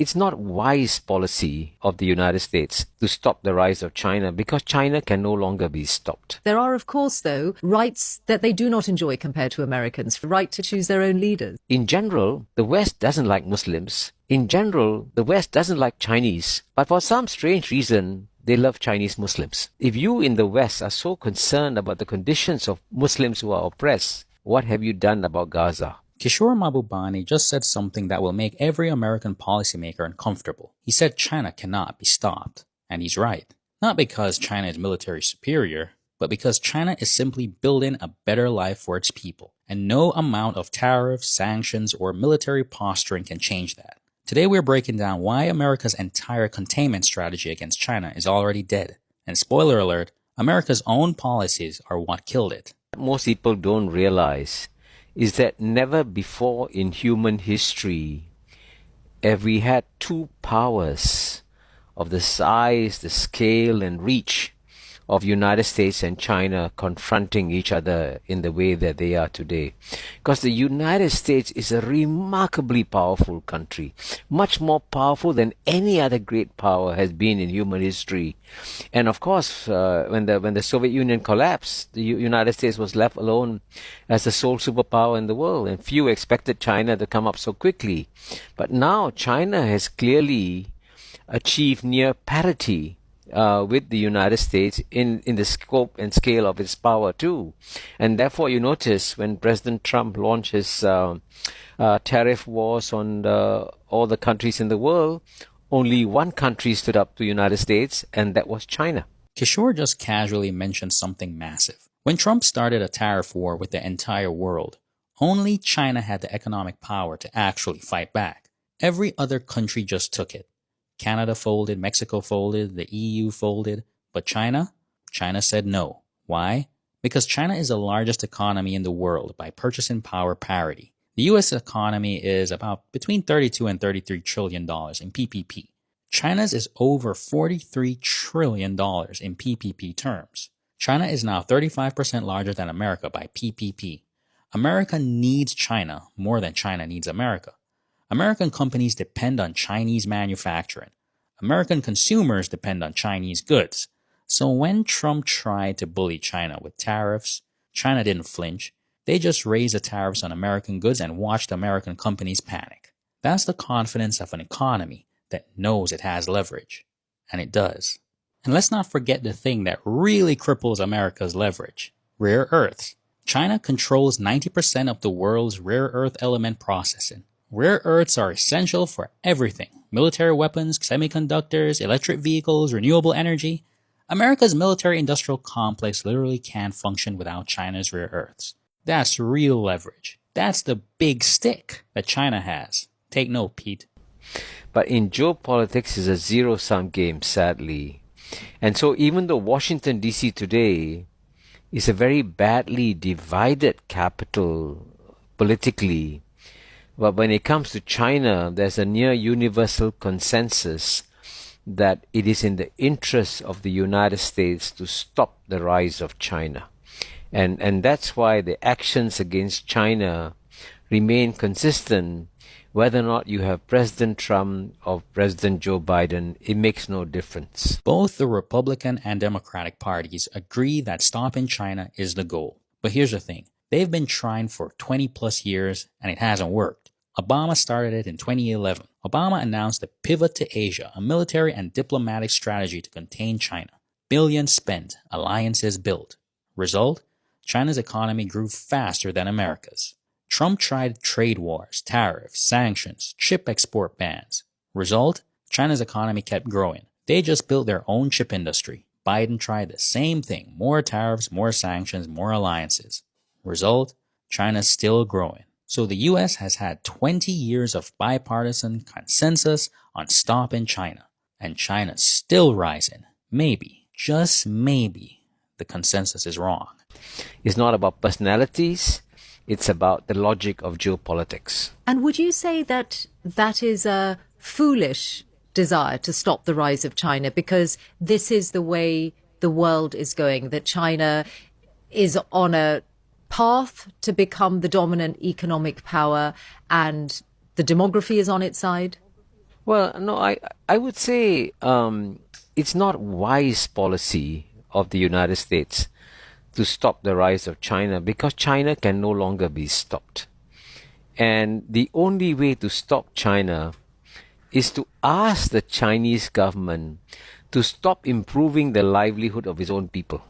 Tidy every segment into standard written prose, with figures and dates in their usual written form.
It's not wise policy of the United States to stop the rise of China because China can no longer be stopped. There are, of course, though, rights that they do not enjoy compared to Americans, the right to choose their own leaders. In general, the West doesn't like Muslims. In general, the West doesn't like Chinese. But for some strange reason, they love Chinese Muslims. If you in the West are so concerned about the conditions of Muslims who are oppressed, what have you done about Gaza? Kishore Mahbubani just said something that will make every American policymaker uncomfortable. He said China cannot be stopped. And he's right. Not because China is military superior, but because China is simply building a better life for its people. And no amount of tariffs, sanctions, or military posturing can change that. Today we're breaking down why America's entire containment strategy against China is already dead. And spoiler alert, America's own policies are what killed it. Most people don't realize is that never before in human history have we had two powers of the size, the scale and reach of United States and China confronting each other in the way that they are today. Because the United States is a remarkably powerful country, much more powerful than any other great power has been in human history. And of course, when the Soviet Union collapsed, the United States was left alone as the sole superpower in the world, and few expected China to come up so quickly. But now China has clearly achieved near parity with the United States in the scope and scale of its power too. And therefore you notice when President Trump launched his tariff wars on all the countries in the world, only one country stood up to the United States, and that was China. Kishore just casually mentioned something massive. When Trump started a tariff war with the entire world, only China had the economic power to actually fight back. Every other country just took it. Canada folded, Mexico folded, the EU folded, but China said no. Why? Because China is the largest economy in the world by purchasing power parity. The US economy is about between $32 and $33 trillion in PPP. China's is over $43 trillion in PPP terms. China is now 35% larger than America by PPP. America needs China more than China needs America. American companies depend on Chinese manufacturing. American consumers depend on Chinese goods. So when Trump tried to bully China with tariffs, China didn't flinch. They just raised the tariffs on American goods and watched American companies panic. That's the confidence of an economy that knows it has leverage. And it does. And let's not forget the thing that really cripples America's leverage: rare earths. China controls 90% of the world's rare earth element processing. Rare earths are essential for everything: military weapons, semiconductors, electric vehicles, renewable energy. America's military-industrial complex literally can't function without China's rare earths. That's real leverage. That's the big stick that China has. Take note, Pete. But in geopolitics is a zero-sum game, sadly. And so even though Washington, D.C. today is a very badly divided capital politically, but when it comes to China, there's a near universal consensus that it is in the interest of the United States to stop the rise of China. And that's why the actions against China remain consistent. Whether or not you have President Trump or President Joe Biden, it makes no difference. Both the Republican and Democratic parties agree that stopping China is the goal. But here's the thing. They've been trying for 20 plus years and it hasn't worked. Obama started it in 2011. Obama announced a pivot to Asia, a military and diplomatic strategy to contain China. Billions spent, alliances built. Result? China's economy grew faster than America's. Trump tried trade wars, tariffs, sanctions, chip export bans. Result? China's economy kept growing. They just built their own chip industry. Biden tried the same thing: more tariffs, more sanctions, more alliances. Result? China's still growing. So the US has had 20 years of bipartisan consensus on stopping China. And China's still rising. Maybe, just maybe, the consensus is wrong. It's not about personalities. It's about the logic of geopolitics. And would you say that that is a foolish desire to stop the rise of China because this is the way the world is going, that China is on a path to become the dominant economic power and the demography is on its side? Well, no, I would say it's not wise policy of the United States to stop the rise of China because China can no longer be stopped. And the only way to stop China is to ask the Chinese government to stop improving the livelihood of its own people.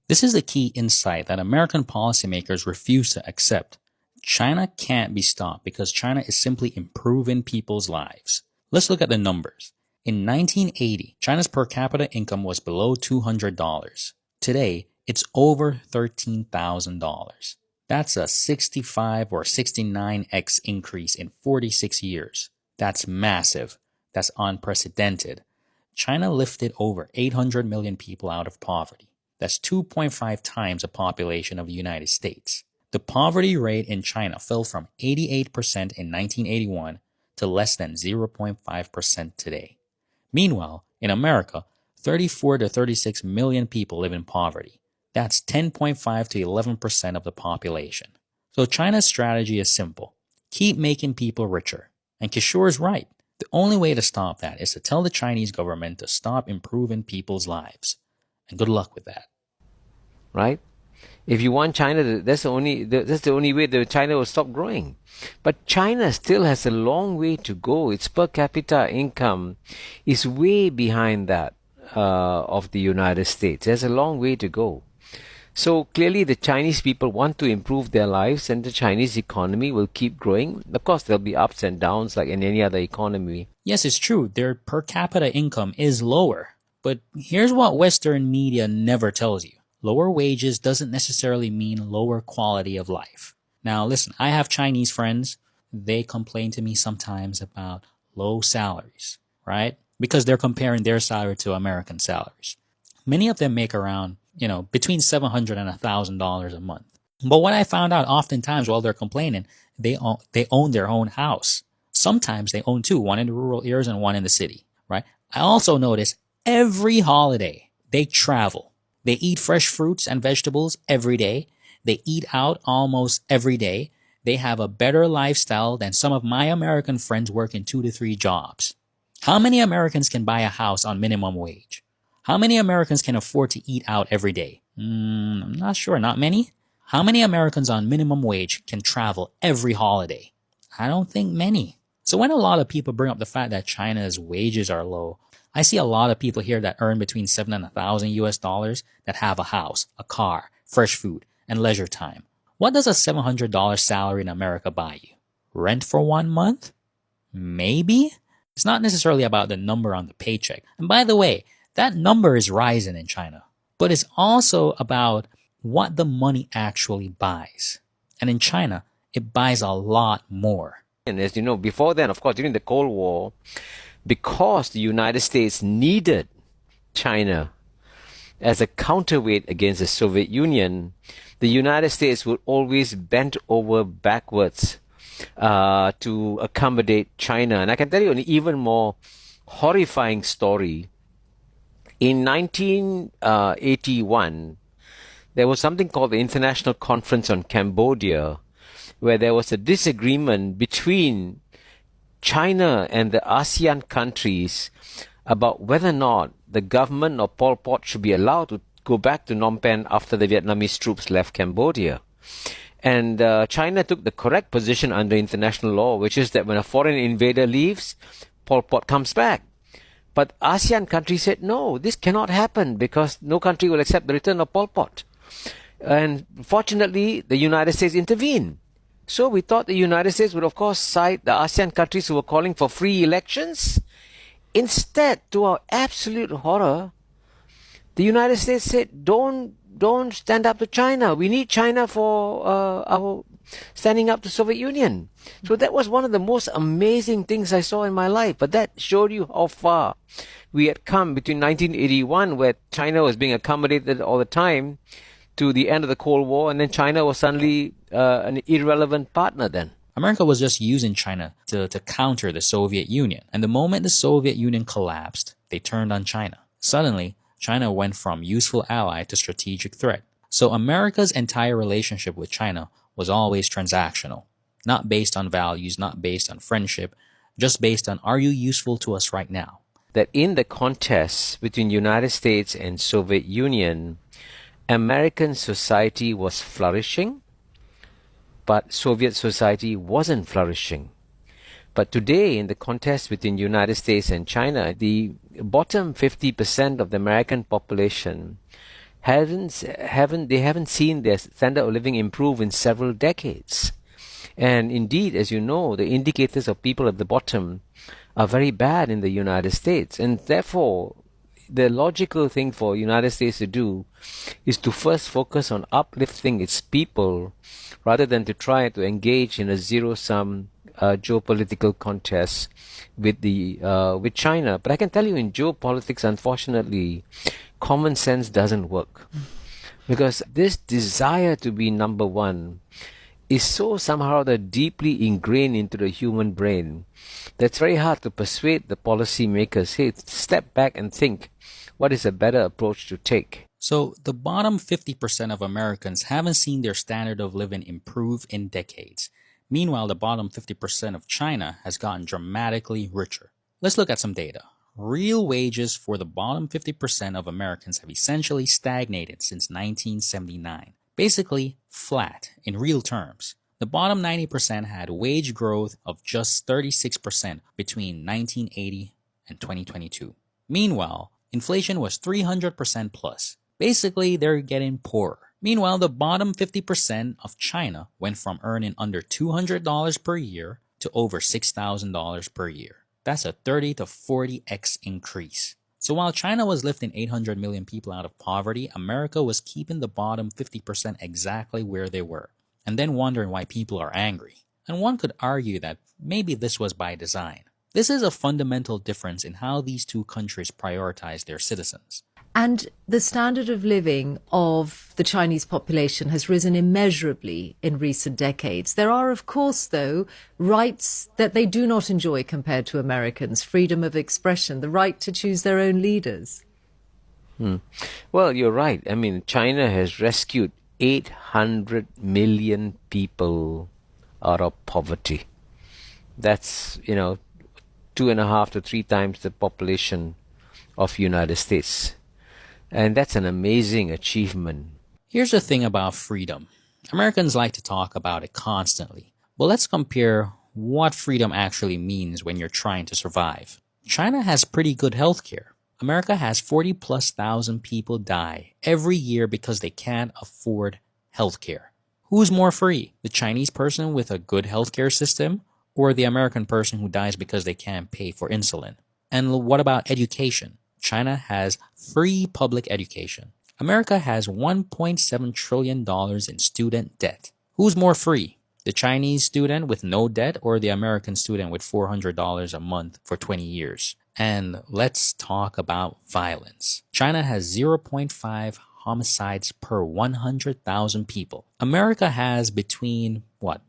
This is the key insight that American policymakers refuse to accept. China can't be stopped because China is simply improving people's lives. Let's look at the numbers. In 1980, China's per capita income was below $200. Today, it's over $13,000. That's a 65 or 69x increase in 46 years. That's massive. That's unprecedented. China lifted over 800 million people out of poverty. That's 2.5 times the population of the United States. The poverty rate in China fell from 88% in 1981 to less than 0.5% today. Meanwhile, in America, 34 to 36 million people live in poverty. That's 10.5 to 11% of the population. So China's strategy is simple. Keep making people richer. And Kishore is right. The only way to stop that is to tell the Chinese government to stop improving people's lives. And good luck with that. Right? If you want China, that's the only way that China will stop growing. But China still has a long way to go. Its per capita income is way behind that of the United States. There's a long way to go. So clearly the Chinese people want to improve their lives and the Chinese economy will keep growing. Of course, there'll be ups and downs like in any other economy. Yes, it's true. Their per capita income is lower. But here's what Western media never tells you. Lower wages doesn't necessarily mean lower quality of life. Now listen, I have Chinese friends. They complain to me sometimes about low salaries, right? Because they're comparing their salary to American salaries. Many of them make around, between $700 and $1,000 a month. But what I found out oftentimes while they're complaining, they own their own house. Sometimes they own two, one in the rural areas and one in the city, right? I also notice every holiday they travel. They eat fresh fruits and vegetables every day. They eat out almost every day. They have a better lifestyle than some of my American friends working 2 to 3 jobs. How many Americans can buy a house on minimum wage? How many Americans can afford to eat out every day? I'm not sure. Not many. How many Americans on minimum wage can travel every holiday? I don't think many. So when a lot of people bring up the fact that China's wages are low, I see a lot of people here that earn between $7,000 and $1,000 that have a house, a car, fresh food, and leisure time. What does a $700 salary in America buy you? Rent for 1 month? Maybe? It's not necessarily about the number on the paycheck. And by the way, that number is rising in China. But it's also about what the money actually buys. And in China, it buys a lot more. And as you know, before then, of course, during the Cold War, because the United States needed China as a counterweight against the Soviet Union, the United States would always bend over backwards to accommodate China. And I can tell you an even more horrifying story. In 1981, there was something called the International Conference on Cambodia, where there was a disagreement between China and the ASEAN countries about whether or not the government of Pol Pot should be allowed to go back to Phnom Penh after the Vietnamese troops left Cambodia. And China took the correct position under international law, which is that when a foreign invader leaves, Pol Pot comes back. But ASEAN countries said, no, this cannot happen because no country will accept the return of Pol Pot. And fortunately, the United States intervened. So we thought the United States would, of course, side the ASEAN countries who were calling for free elections. Instead, to our absolute horror, the United States said, don't stand up to China. We need China for our standing up to Soviet Union. So that was one of the most amazing things I saw in my life. But that showed you how far we had come between 1981, where China was being accommodated all the time, to the end of the Cold War, and then China was suddenly an irrelevant partner then. America was just using China to counter the Soviet Union. And the moment the Soviet Union collapsed, they turned on China. Suddenly, China went from useful ally to strategic threat. So America's entire relationship with China was always transactional, not based on values, not based on friendship, just based on are you useful to us right now? That in the contest between United States and Soviet Union, American society was flourishing, but Soviet society wasn't flourishing. But today, in the contest between United States and China, the bottom 50% of the American population haven't seen their standard of living improve in several decades. And indeed, as you know, the indicators of people at the bottom are very bad in the United States. And therefore, the logical thing for United States to do is to first focus on uplifting its people rather than to try to engage in a zero-sum geopolitical contest with China. But I can tell you, in geopolitics, unfortunately, common sense doesn't work. Because this desire to be number one is so somehow deeply ingrained into the human brain that it's very hard to persuade the policymakers, hey, step back and think, what is a better approach to take? So the bottom 50% of Americans haven't seen their standard of living improve in decades. Meanwhile, the bottom 50% of China has gotten dramatically richer. Let's look at some data. Real wages for the bottom 50% of Americans have essentially stagnated since 1979. Basically, flat in real terms. The bottom 90% had wage growth of just 36% between 1980 and 2022. Meanwhile, inflation was 300% plus. Basically, they're getting poorer. Meanwhile, the bottom 50% of China went from earning under $200 per year to over $6,000 per year. That's a 30 to 40x increase. So while China was lifting 800 million people out of poverty, America was keeping the bottom 50% exactly where they were, and then wondering why people are angry. And one could argue that maybe this was by design. This is a fundamental difference in how these two countries prioritize their citizens. And the standard of living of the Chinese population has risen immeasurably in recent decades. There are, of course, though, rights that they do not enjoy compared to Americans. Freedom of expression, the right to choose their own leaders. Well, you're right. I mean, China has rescued 800 million people out of poverty. That's, 2.5 to 3 times the population of United States. And that's an amazing achievement. Here's the thing about freedom. Americans like to talk about it constantly. But let's compare what freedom actually means when you're trying to survive. China has pretty good healthcare. America has 40+ thousand people die every year because they can't afford healthcare. Who's more free? The Chinese person with a good healthcare system or the American person who dies because they can't pay for insulin? And what about education? China has free public education. America has $1.7 trillion in student debt. Who's more free? The Chinese student with no debt or the American student with $400 a month for 20 years? And let's talk about violence. China has 0.5 homicides per 100,000 people. America has between,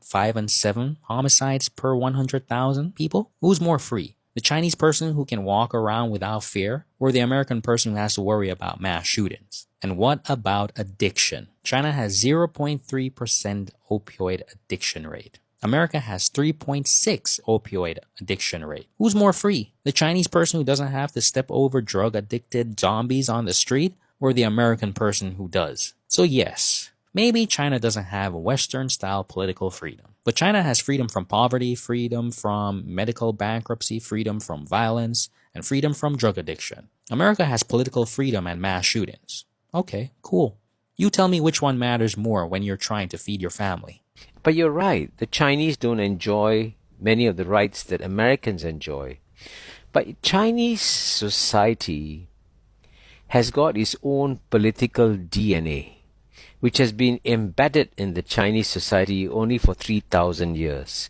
5 and 7 homicides per 100,000 people? Who's more free? The Chinese person who can walk around without fear, or the American person who has to worry about mass shootings? And what about addiction? China has 0.3% opioid addiction rate. America has 3.6 opioid addiction rate. Who's more free? The Chinese person who doesn't have to step over drug-addicted zombies on the street, or the American person who does? So yes, maybe China doesn't have Western-style political freedom. But China has freedom from poverty, freedom from medical bankruptcy, freedom from violence, and freedom from drug addiction. America has political freedom and mass shootings. Okay, cool. You tell me which one matters more when you're trying to feed your family. But you're right. The Chinese don't enjoy many of the rights that Americans enjoy. But Chinese society has got its own political DNA, which has been embedded in the Chinese society only for 3,000 years.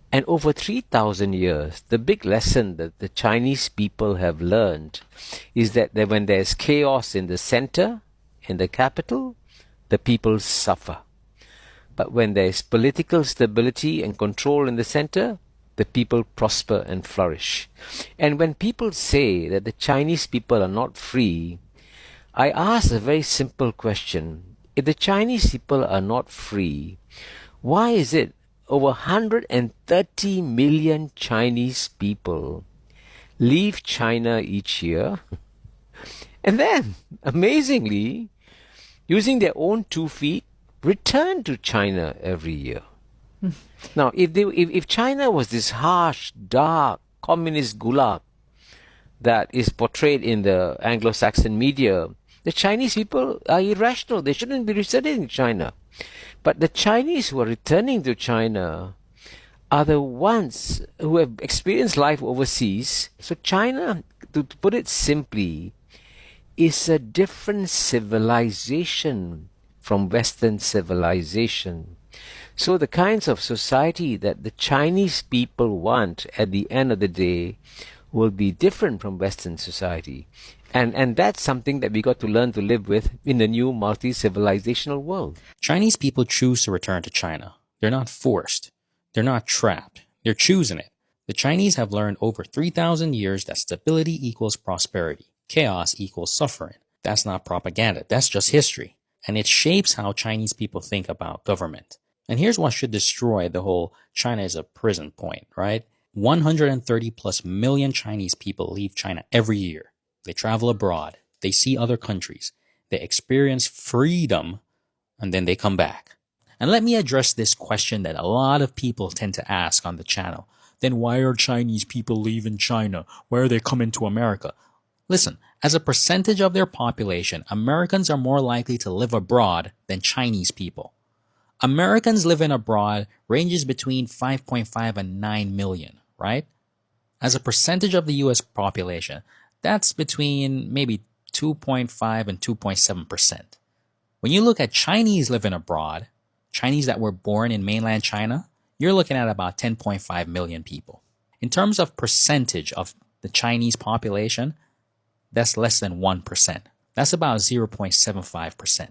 And over 3,000 years, the big lesson that the Chinese people have learned is that when there's chaos in the center, in the capital, the people suffer. But when there's political stability and control in the center, the people prosper and flourish. And when people say that the Chinese people are not free, I ask a very simple question. If the Chinese people are not free, why is it over 130 million Chinese people leave China each year and then, amazingly, using their own 2 feet, return to China every year. Now, if China was this harsh, dark, communist gulag that is portrayed in the Anglo-Saxon media, the Chinese people are irrational. They shouldn't be residing in China. But the Chinese who are returning to China are the ones who have experienced life overseas. So China, to put it simply, is a different civilization from Western civilization. So the kinds of society that the Chinese people want at the end of the day will be different from Western society. And that's something that we got to learn to live with in the new multi-civilizational world. Chinese people choose to return to China. They're not forced. They're not trapped. They're choosing it. The Chinese have learned over 3,000 years that stability equals prosperity. Chaos equals suffering. That's not propaganda. That's just history. And it shapes how Chinese people think about government. And here's what should destroy the whole China is a prison point, right? 130 plus million Chinese people leave China every year. They travel abroad. They see other countries. They experience freedom, and then they come back. And let me address this question that a lot of people tend to ask on the channel. Then why are Chinese people leaving China? Why are they coming to America? Listen, as a percentage of their population, Americans are more likely to live abroad than Chinese people. Americans living abroad ranges between 5.5 and 9 million, right? As a percentage of the US population, that's between maybe 2.5 and 2.7%. When you look at Chinese living abroad, Chinese that were born in mainland China, you're looking at about 10.5 million people. In terms of percentage of the Chinese population, that's less than 1%. That's about 0.75%.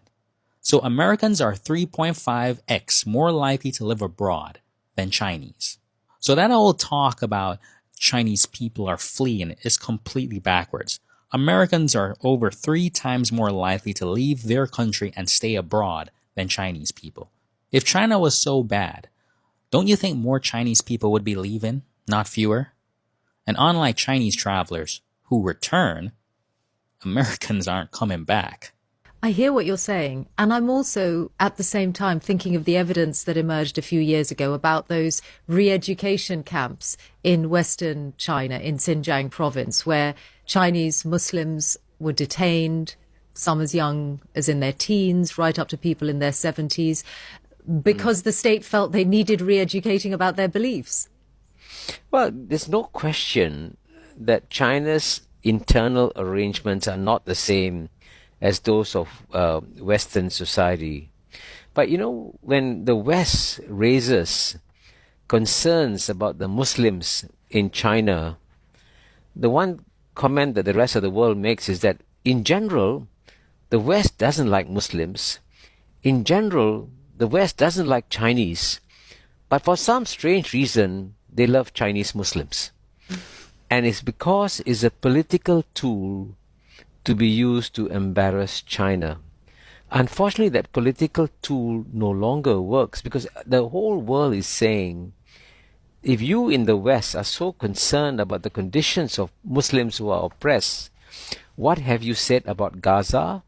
So Americans are 3.5x more likely to live abroad than Chinese. So that whole talk about Chinese people are fleeing is completely backwards. Americans are over 3 times more likely to leave their country and stay abroad than Chinese people. If China was so bad, don't you think more Chinese people would be leaving, not fewer? And unlike Chinese travelers who return, Americans aren't coming back. I hear what you're saying. And I'm also at the same time thinking of the evidence that emerged a few years ago about those re-education camps in Western China, in Xinjiang province, where Chinese Muslims were detained, some as young as in their teens, right up to people in their 70s, because the state felt they needed re-educating about their beliefs. Well, there's no question that China's internal arrangements are not the same as those of Western society. But you know, when the West raises concerns about the Muslims in China, the one comment that the rest of the world makes is that in general, the West doesn't like Muslims. In general, the West doesn't like Chinese. But for some strange reason, they love Chinese Muslims. And it's because it's a political tool to be used to embarrass China. Unfortunately, that political tool no longer works because the whole world is saying, if you in the West are so concerned about the conditions of Muslims who are oppressed, what have you said about Gaza?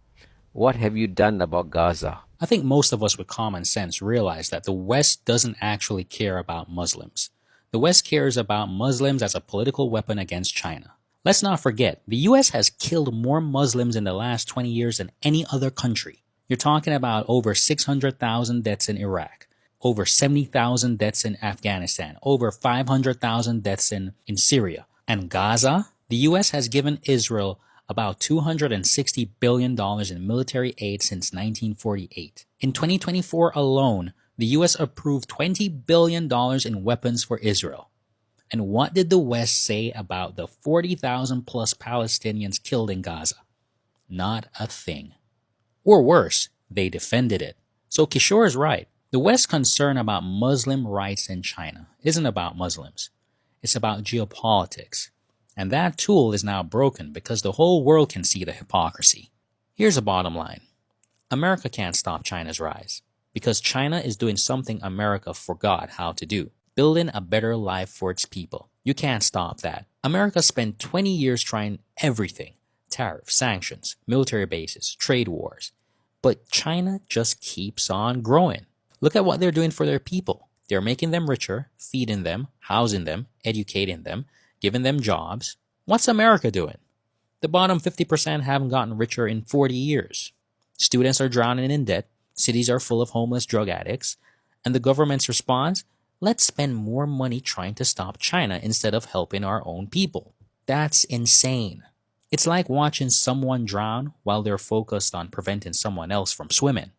What have you done about Gaza? I think most of us with common sense realize that the West doesn't actually care about Muslims. The West cares about Muslims as a political weapon against China. Let's not forget, the US has killed more Muslims in the last 20 years than any other country. You're talking about over 600,000 deaths in Iraq, over 70,000 deaths in Afghanistan, over 500,000 deaths in Syria. And Gaza, the US has given Israel about $260 billion in military aid since 1948. In 2024 alone, the US approved $20 billion in weapons for Israel. And what did the West say about the 40,000 plus Palestinians killed in Gaza? Not a thing. Or worse, they defended it. So Kishore is right. The West's concern about Muslim rights in China isn't about Muslims. It's about geopolitics. And that tool is now broken because the whole world can see the hypocrisy. Here's a bottom line. America can't stop China's rise. because China is doing something America forgot how to do, building a better life for its people. You can't stop that. America spent 20 years trying everything: tariffs, sanctions, military bases, trade wars. But China just keeps on growing. Look at what they're doing for their people. They're making them richer, feeding them, housing them, educating them, giving them jobs. What's America doing? The bottom 50% haven't gotten richer in 40 years. Students are drowning in debt, cities are full of homeless drug addicts, and the government's response? Let's spend more money trying to stop China instead of helping our own people. That's insane. It's like watching someone drown while they're focused on preventing someone else from swimming.